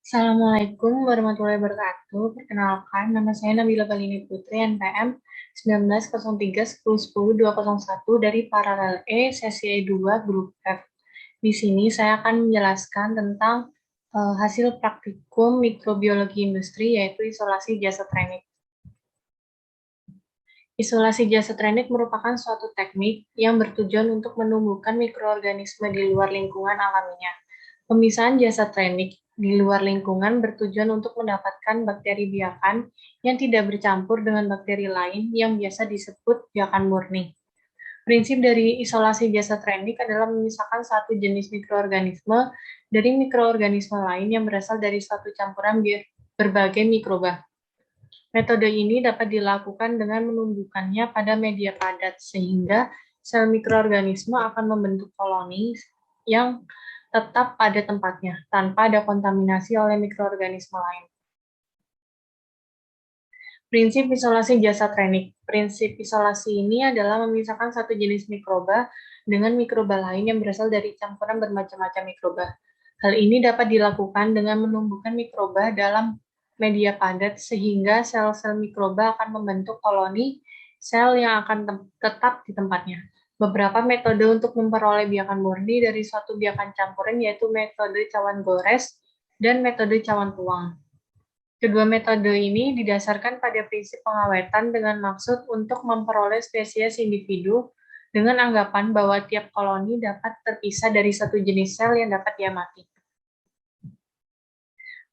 Assalamualaikum warahmatullahi wabarakatuh. Perkenalkan, nama saya Nabila Balini Putri, NPM 1903110201 dari Paralel E, sesi E2, Grup F. Di sini saya akan menjelaskan tentang hasil praktikum mikrobiologi industri, yaitu isolasi jasa training. Isolasi jasa training merupakan suatu teknik yang bertujuan untuk menumbuhkan mikroorganisme di luar lingkungan alaminya. Pemisahan jasa training di luar lingkungan bertujuan untuk mendapatkan bakteri biakan yang tidak bercampur dengan bakteri lain yang biasa disebut biakan murni. Prinsip dari isolasi jasa training adalah memisahkan satu jenis mikroorganisme dari mikroorganisme lain yang berasal dari suatu campuran berbagai mikroba. Metode ini dapat dilakukan dengan menumbuhkannya pada media padat, sehingga sel mikroorganisme akan membentuk koloni yang tetap pada tempatnya, tanpa ada kontaminasi oleh mikroorganisme lain. Prinsip isolasi jasa training. Prinsip isolasi ini adalah memisahkan satu jenis mikroba dengan mikroba lain yang berasal dari campuran bermacam-macam mikroba. Hal ini dapat dilakukan dengan menumbuhkan mikroba dalam media padat sehingga sel-sel mikroba akan membentuk koloni sel yang akan tetap di tempatnya. Beberapa metode untuk memperoleh biakan murni dari suatu biakan campuran yaitu metode cawan gores dan metode cawan tuang. Kedua metode ini didasarkan pada prinsip pengawetan dengan maksud untuk memperoleh spesies individu dengan anggapan bahwa tiap koloni dapat terpisah dari satu jenis sel yang dapat diamati.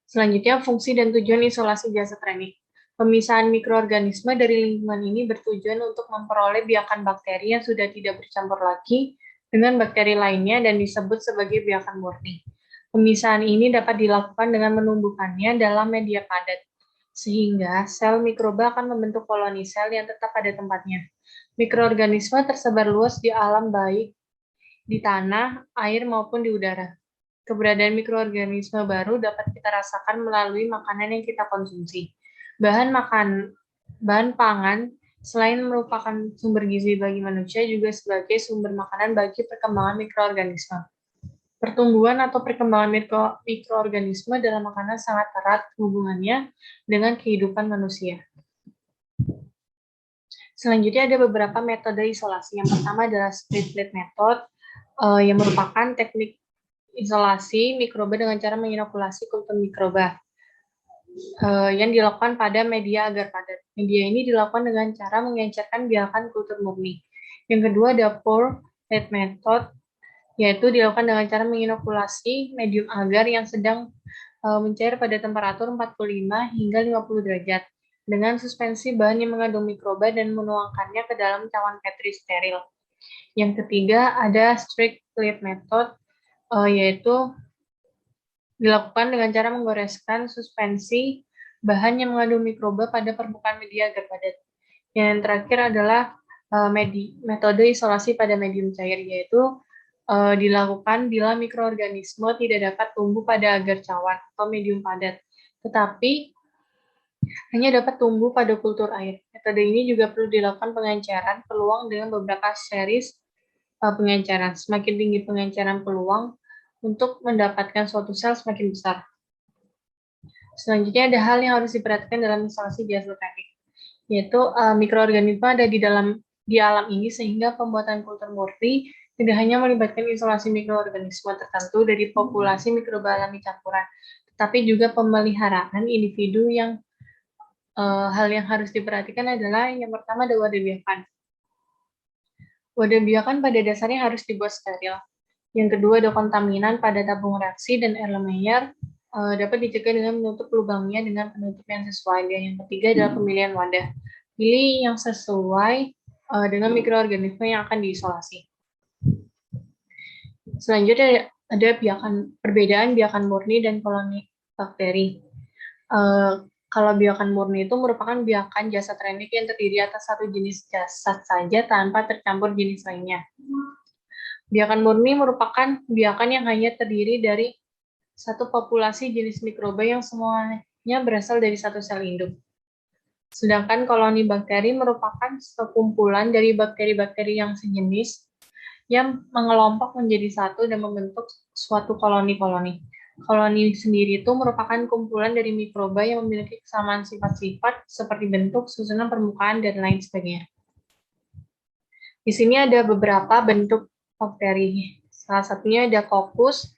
Selanjutnya, fungsi dan tujuan isolasi jasa training. Pemisahan mikroorganisme dari lingkungan ini bertujuan untuk memperoleh biakan bakteri yang sudah tidak bercampur lagi dengan bakteri lainnya dan disebut sebagai biakan murni. Pemisahan ini dapat dilakukan dengan menumbuhkannya dalam media padat, sehingga sel mikroba akan membentuk koloni sel yang tetap pada tempatnya. Mikroorganisme tersebar luas di alam baik di tanah, air, maupun di udara. Keberadaan mikroorganisme baru dapat kita rasakan melalui makanan yang kita konsumsi. Bahan pangan selain merupakan sumber gizi bagi manusia juga sebagai sumber makanan bagi perkembangan mikroorganisme. Pertumbuhan atau perkembangan mikroorganisme dalam makanan sangat erat hubungannya dengan kehidupan manusia. Selanjutnya ada beberapa metode isolasi. Yang pertama adalah split plate method, yang merupakan teknik isolasi mikroba dengan cara menginokulasi kultur mikroba yang dilakukan pada media agar padat. Media ini dilakukan dengan cara mengencerkan biakan kultur murni. Yang kedua ada pour plate method, yaitu dilakukan dengan cara menginokulasi medium agar yang sedang mencair pada temperatur 45 hingga 50 derajat dengan suspensi bahan yang mengandung mikroba dan menuangkannya ke dalam cawan Petri steril. Yang ketiga ada strict plate method, yaitu dilakukan dengan cara menggoreskan suspensi bahan yang mengandung mikroba pada permukaan media agar padat. Yang terakhir adalah metode isolasi pada medium cair, yaitu dilakukan bila mikroorganisme tidak dapat tumbuh pada agar cawan atau medium padat, tetapi hanya dapat tumbuh pada kultur air. Metode ini juga perlu dilakukan pengenceran peluang dengan beberapa series pengenceran. Semakin tinggi pengenceran peluang untuk mendapatkan suatu sel semakin besar. Selanjutnya ada hal yang harus diperhatikan dalam isolasi jasa training, yaitu mikroorganisme ada di alam ini sehingga pembuatan kultur murni tidak hanya melibatkan isolasi mikroorganisme tertentu dari populasi mikroba alami campuran, tetapi juga pemeliharaan individu yang hal yang harus diperhatikan adalah yang pertama ada wadah biakan. Wadah biakan pada dasarnya harus dibuat steril. Yang kedua ada kontaminan pada tabung reaksi dan Erlenmeyer dapat dicegah dengan menutup lubangnya dengan penutup yang sesuai. Dan yang ketiga adalah pemilihan wadah. Pilih yang sesuai dengan mikroorganisme yang akan diisolasi. Selanjutnya ada perbedaan biakan murni dan koloni bakteri. Kalau biakan murni itu merupakan biakan jasa training yang terdiri atas satu jenis jasad saja tanpa tercampur jenis lainnya. Biakan murni merupakan biakan yang hanya terdiri dari satu populasi jenis mikroba yang semuanya berasal dari satu sel induk. Sedangkan koloni bakteri merupakan sekumpulan dari bakteri-bakteri yang sejenis yang mengelompok menjadi satu dan membentuk suatu koloni-koloni. Koloni sendiri itu merupakan kumpulan dari mikroba yang memiliki kesamaan sifat-sifat seperti bentuk, susunan permukaan, dan lain sebagainya. Di sini ada beberapa bentuk bakteri. Salah satunya ada kokus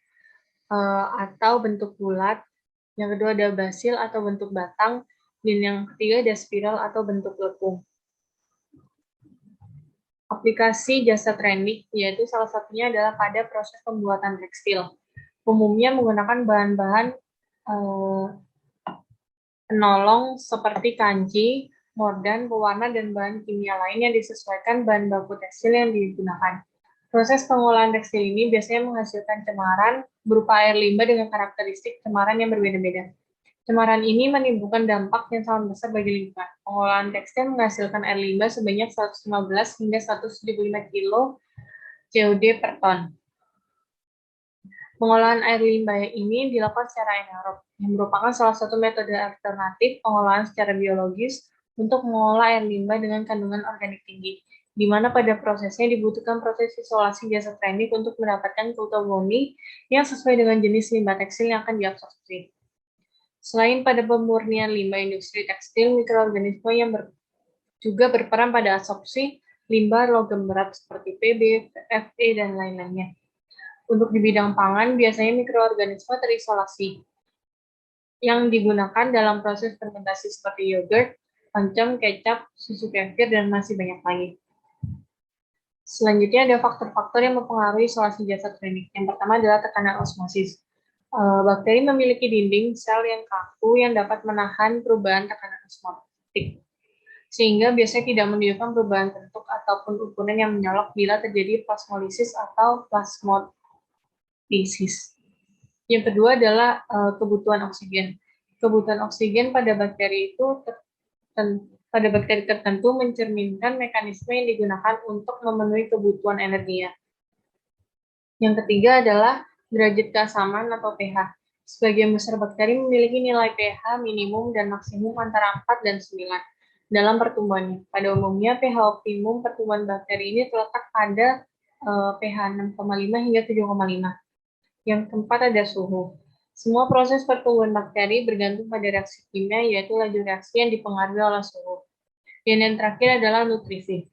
atau bentuk bulat. Yang kedua ada basil atau bentuk batang. Dan yang ketiga ada spiral atau bentuk lekung. Aplikasi jasa training, yaitu salah satunya adalah pada proses pembuatan tekstil. Umumnya menggunakan bahan-bahan penolong seperti kanji, mordan, pewarna, dan bahan kimia lain yang disesuaikan bahan baku tekstil yang digunakan. Proses pengolahan tekstil ini biasanya menghasilkan cemaran berupa air limbah dengan karakteristik cemaran yang berbeda-beda. Cemaran ini menimbulkan dampak yang sangat besar bagi lingkungan. Pengolahan tekstil menghasilkan air limbah sebanyak 115 hingga 175 kilo COD per ton. Pengolahan air limbah ini dilakukan secara anaerob, yang merupakan salah satu metode alternatif pengolahan secara biologis untuk mengolah air limbah dengan kandungan organik tinggi, di mana pada prosesnya dibutuhkan proses isolasi jasa teknik untuk mendapatkan keutuhan murni yang sesuai dengan jenis limbah tekstil yang akan diabsorpsi. Selain pada pemurnian limbah industri tekstil, mikroorganisme yang juga berperan pada absorpsi limbah logam berat seperti Pb, Fe, dan lain-lainnya. Untuk di bidang pangan, biasanya mikroorganisme terisolasi yang digunakan dalam proses fermentasi seperti yogurt, oncom, kecap, susu kefir, dan masih banyak lagi. Selanjutnya ada faktor-faktor yang mempengaruhi isolasi jasa klinik. Yang pertama adalah tekanan osmosis. Bakteri memiliki dinding sel yang kaku yang dapat menahan perubahan tekanan osmotik, sehingga biasanya tidak menunjukkan perubahan bentuk ataupun ukuran yang menyolok bila terjadi plasmolisis atau plasmodisis. Yang kedua adalah kebutuhan oksigen. Kebutuhan oksigen pada bakteri itu pada bakteri tertentu mencerminkan mekanisme yang digunakan untuk memenuhi kebutuhan energinya. Yang ketiga adalah derajat keasaman atau pH. Sebagian besar bakteri memiliki nilai pH minimum dan maksimum antara 4 dan 9 dalam pertumbuhannya. Pada umumnya, pH optimum pertumbuhan bakteri ini terletak pada pH 6,5 hingga 7,5. Yang keempat ada suhu. Semua proses pertumbuhan bakteri bergantung pada reaksi kimia, yaitu laju reaksi yang dipengaruhi oleh suhu. Dan yang terakhir adalah nutrisi.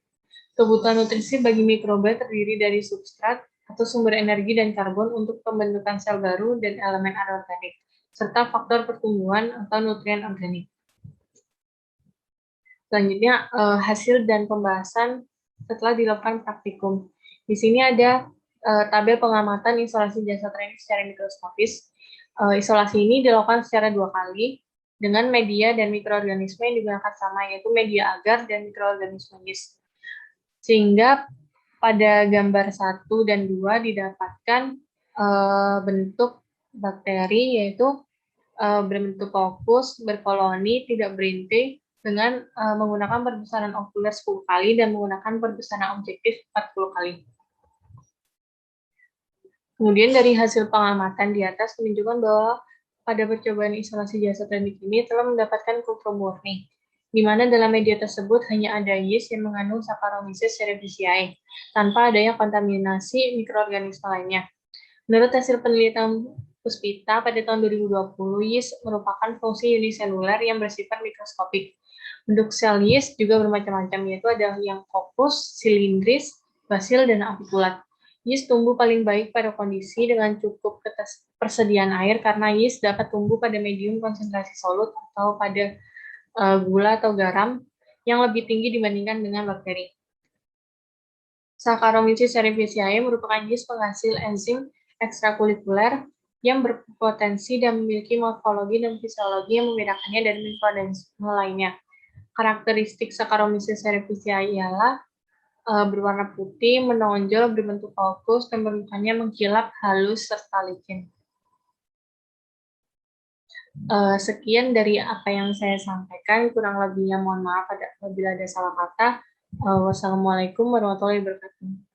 Kebutuhan nutrisi bagi mikroba terdiri dari substrat atau sumber energi dan karbon untuk pembentukan sel baru dan elemen anorganik, serta faktor pertumbuhan atau nutrien organik. Selanjutnya, hasil dan pembahasan setelah dilakukan praktikum. Di sini ada tabel pengamatan isolasi jasa training secara mikroskopis. Isolasi ini dilakukan secara 2 kali dengan media dan mikroorganisme yang digunakan sama, yaitu media agar dan mikroorganisme yeast. Sehingga pada gambar 1 dan 2 didapatkan bentuk bakteri, yaitu berbentuk kokus, berkoloni, tidak berintik, dengan menggunakan perbesaran okuler 10 kali dan menggunakan perbesaran objektif 40 kali. Kemudian dari hasil pengamatan di atas menunjukkan bahwa pada percobaan isolasi jasa teknik ini telah mendapatkan kultur murni, di mana dalam media tersebut hanya ada yeast yang mengandung Saccharomyces cerevisiae, tanpa adanya kontaminasi mikroorganisme lainnya. Menurut hasil penelitian Puspita pada tahun 2020, yeast merupakan fungsi uniseluler yang bersifat mikroskopik. Bentuk sel yeast juga bermacam-macam, yaitu ada yang kokus, silindris, basil, dan apiculat. Yeast tumbuh paling baik pada kondisi dengan cukup persediaan air karena yeast dapat tumbuh pada medium konsentrasi solut atau pada gula atau garam yang lebih tinggi dibandingkan dengan bakteri. Saccharomyces cerevisiae merupakan yeast penghasil enzim ekstrakulikuler yang berpotensi dan memiliki morfologi dan fisiologi yang membedakannya dari mikroorganisme lainnya. Karakteristik Saccharomyces cerevisiae ialah berwarna putih, menonjol, berbentuk kokus, dan permukaannya mengkilap, halus, serta licin. Sekian dari apa yang saya sampaikan, kurang lebihnya mohon maaf apabila ada salah kata. Wassalamualaikum warahmatullahi wabarakatuh.